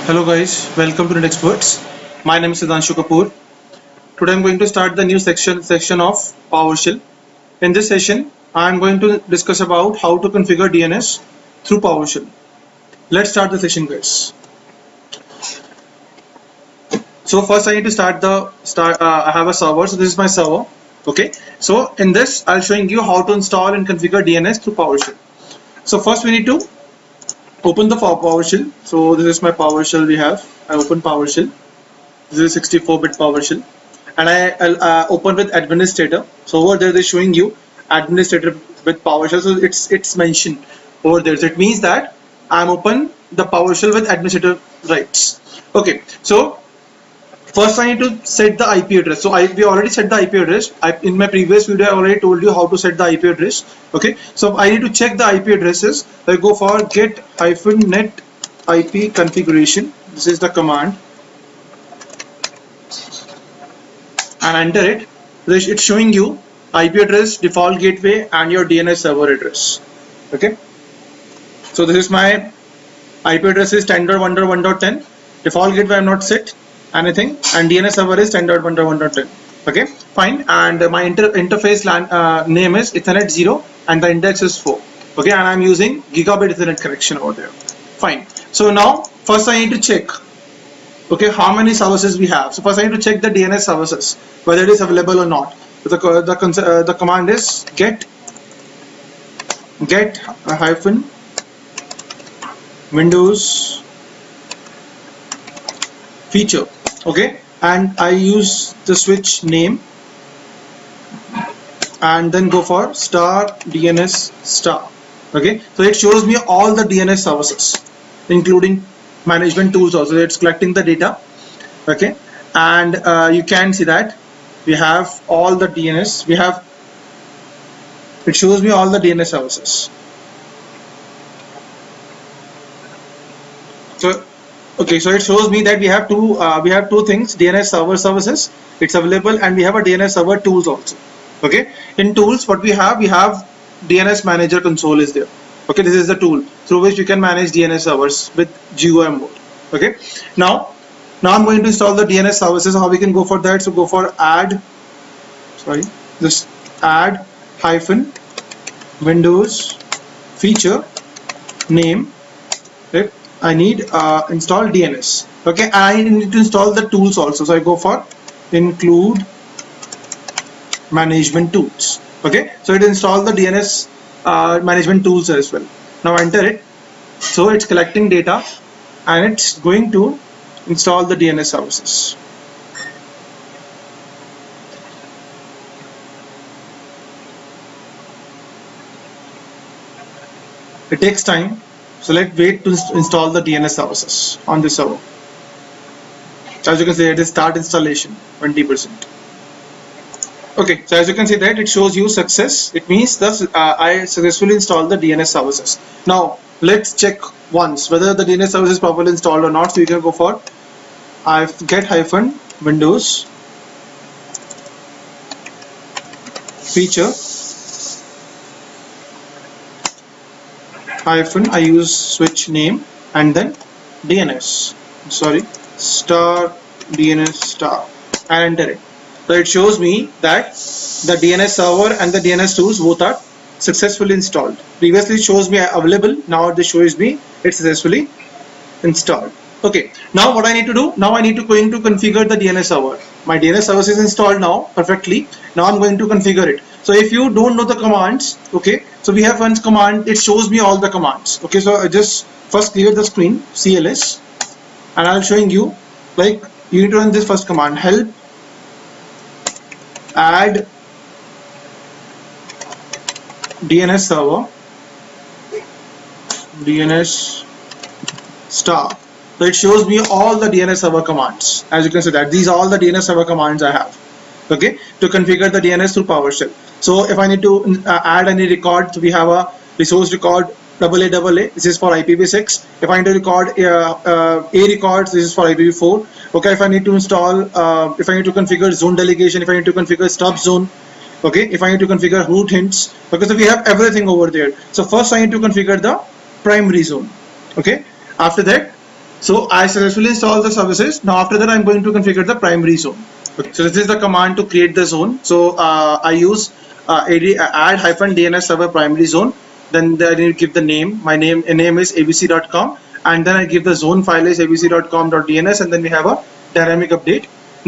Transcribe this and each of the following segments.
Hello guys, welcome to Net Experts. My name is Siddhanshu Kapoor. Today I'm going to start the new section of PowerShell. In this session, I'm going to discuss about how to configure DNS through PowerShell. Let's start the session, guys. So first, I need to I have a server. So this is my server. Okay. So in this, I'll showing you how to install and configure DNS through PowerShell. So first, we need to open the PowerShell. So this is my PowerShell. I open PowerShell. This is 64-bit PowerShell, and I'll open with administrator. So over there they're showing you administrator with PowerShell. So it's mentioned over there. So it means that I'm open the PowerShell with administrator rights. Okay. So first I need to set the IP address. So we already set the IP address. In my previous video I already told you how to set the IP address. Okay. So I need to check the IP addresses. I go for get-net IP configuration. This is the command. And enter it. It's showing you IP address, default gateway, and your DNS server address. Okay. So this is my IP address is 10.1.1.10. Default gateway I'm not set anything, and DNS server is 10.1.1.10. Okay, fine. And my interface name is Ethernet 0, and the index is 4. Okay, and I'm using gigabit Ethernet connection over there. Fine. So now first I need to check. Okay, how many services we have. So first I need to check the DNS services, whether it is available or not. So the command is get hyphen Windows feature. Okay, and I use the switch name and then go for star DNS star. Okay, so it shows me all the DNS services, including management tools also. It's collecting the data. Okay, and you can see that we have all the DNS. It shows me all the DNS services. So okay, so it shows me that we have two things: DNS server services. It's available, and we have a DNS server tools also. Okay, in tools, what we have DNS manager console is there. Okay, this is the tool through which you can manage DNS servers with GUI mode. Okay, now I'm going to install the DNS services. How we can go for that? So go for add hyphen Windows feature name. Right? I need install DNS. Okay, I need to install the tools also. So I go for include management tools. Okay, so it install the DNS management tools as well. Now enter it. So it's collecting data and it's going to install the DNS services. It takes time, so let's wait to install the DNS services on this server. So as you can see, it is start installation 20%. Okay, so as you can see that it shows you success. It means that I successfully installed the DNS services. Now let's check once whether the DNS service is properly installed or not. So you can go for get hyphen Windows feature hyphen I use switch name and then DNS. Star DNS star and enter it. So it shows me that the DNS server and the DNS tools both are successfully installed. Previously it shows me available, now this shows me it's successfully installed. Okay, now what I need to do, now I need to going to configure the DNS server. My DNS service is installed now perfectly. Now I'm going to configure it. So if you don't know the commands, okay, so we have one command, it shows me all the commands. Okay, so I just first clear the screen, CLS, and I'll showing you, like, you need to run this first command, help add DNS server DNS star. So it shows me all the DNS server commands. As you can see that these are all the DNS server commands I have. Okay, to configure the DNS through PowerShell. So if I need to add any record, so we have a resource record AA. This is for IPv6. If I need to record A records, this is for IPv4. Okay, if I need to install, if I need to configure zone delegation, if I need to configure stub zone, okay, if I need to configure root hints, because we have everything over there. So first I need to configure the primary zone. Okay, after that So I successfully installed the services. Now after that, I'm going to configure the primary zone. Okay, so this is the command to create the zone. So I use add -DNS server primary zone. Then I need to give the name. My name is abc.com, and then I give the zone file is abc.com.dns, and then we have a dynamic update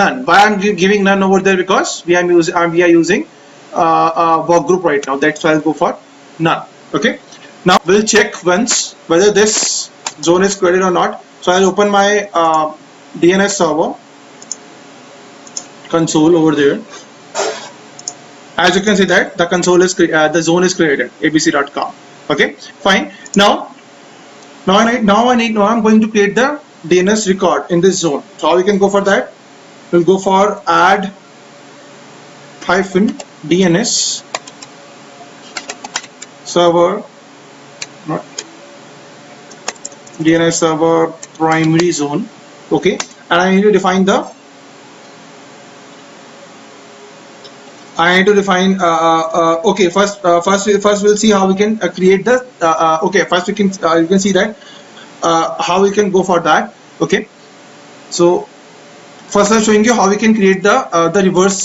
none. Why I'm giving none over there? Because we are using workgroup right now. That's why I'll go for none. Okay. Now we'll check once whether this zone is created or not. So I'll open my DNS server console over there. As you can see that the console is the zone is created, abc.com. Okay, fine. Now I'm going to create the DNS record in this zone. So how we can go for that? We'll go for add -DNS server, not DNS server primary zone. Okay, and I need to define the okay, first we'll see how we can create the okay, first we can you can see that how we can go for that. Okay, so first I'm showing you how we can create the reverse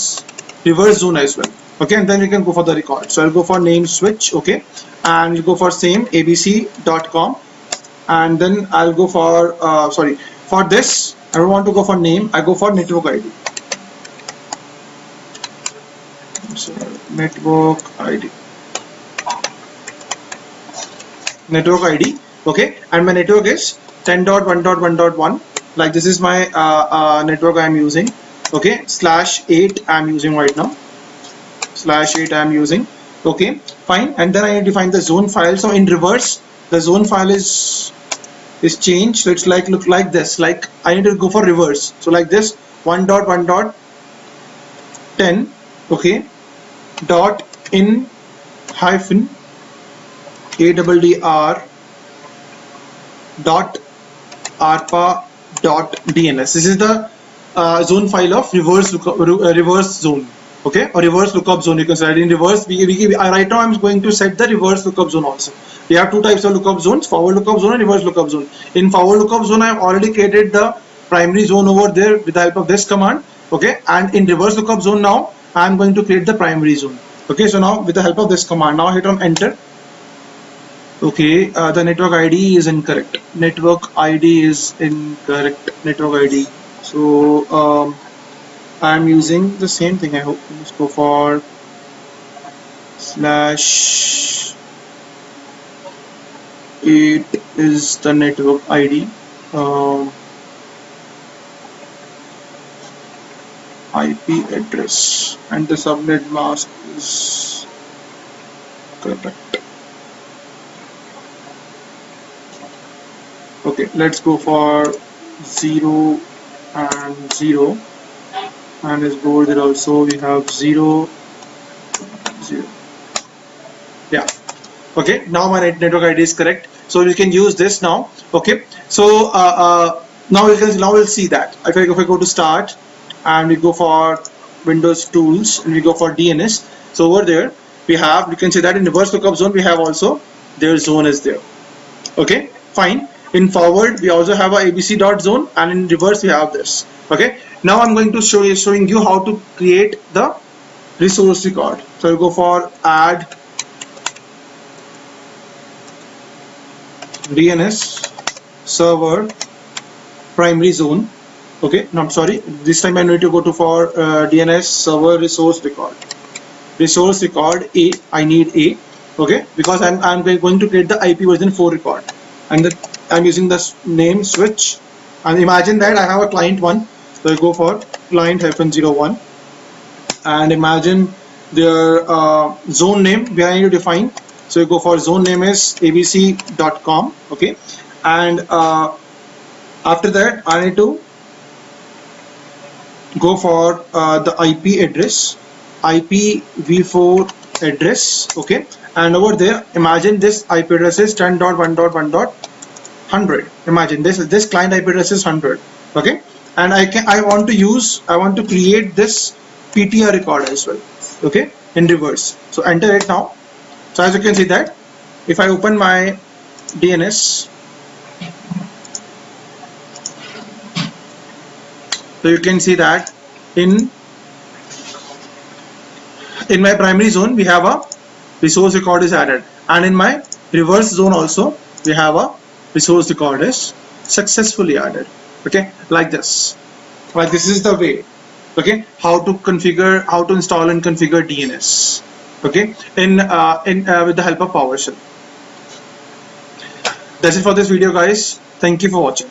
zone as well. Okay, and then we can go for the record. So I'll go for name switch. Okay, and we'll go for same abc.com, and then I'll go for sorry, for this I don't want to go for name, I go for network ID. So network ID, okay, and my network is 10.1.1.1. like this is my network I am using. Okay, /8 I am using right now, /8 I am using. Okay, fine, and then I need to define the zone file. So in reverse, the zone file is changed, so it's like look like this. Like I need to go for reverse, so like this 1.1.10. okay, dot in hyphen ADDR dot arpa dot DNS. This is the zone file of reverse zone. Okay, or reverse lookup zone. You can set it in reverse. Right now I'm going to set the reverse lookup zone also. We have two types of lookup zones: forward lookup zone and reverse lookup zone. In forward lookup zone, I have already created the primary zone over there with the help of this command. Okay, and in reverse lookup zone now I am going to create the primary zone. Okay, so now with the help of this command, now hit on enter. Okay, the network ID is incorrect. Network ID is incorrect. Network ID. So I'm using the same thing. I hope. Let's go for /8 is the network ID. IP address and the subnet mask is correct. Okay, let's go for 0 and 0, and let's go over there also. We have 0, 0. Yeah. Okay, now my network ID is correct, so we can use this now. Okay, so now we'll see that if I go to start and we go for Windows tools and we go for DNS. So over there we can see that in reverse lookup zone we have also their zone is there. Okay, fine. In forward we also have a abc.zone, and in reverse we have this. Okay, now I'm going to showing you how to create the resource record. So I'll go for add DNS server primary zone. Okay, no, I'm sorry, this time I need to go to for DNS server resource record. Resource record A, I need A. Okay, because I'm going to create the IP version 4 record, and I'm using the name switch, and imagine that I have a client 1, so I go for client -01, and imagine their zone name where I need to define. So you go for zone name is abc.com. okay, and after that I need to go for the IP address, IPv4 address. Okay, and over there imagine this IP address is 10.1.1.100. imagine this client IP address is 100. Okay, and I want to create this PTR record as well. Okay, in reverse. So enter it now. So as you can see that if I open my DNS, So you can see that in my primary zone we have a resource record is added, and in my reverse zone also we have a resource record is successfully added. Okay, like this. Right, this is the way. Okay, how to configure, how to install and configure DNS. Okay, in with the help of PowerShell. That's it for this video, guys. Thank you for watching.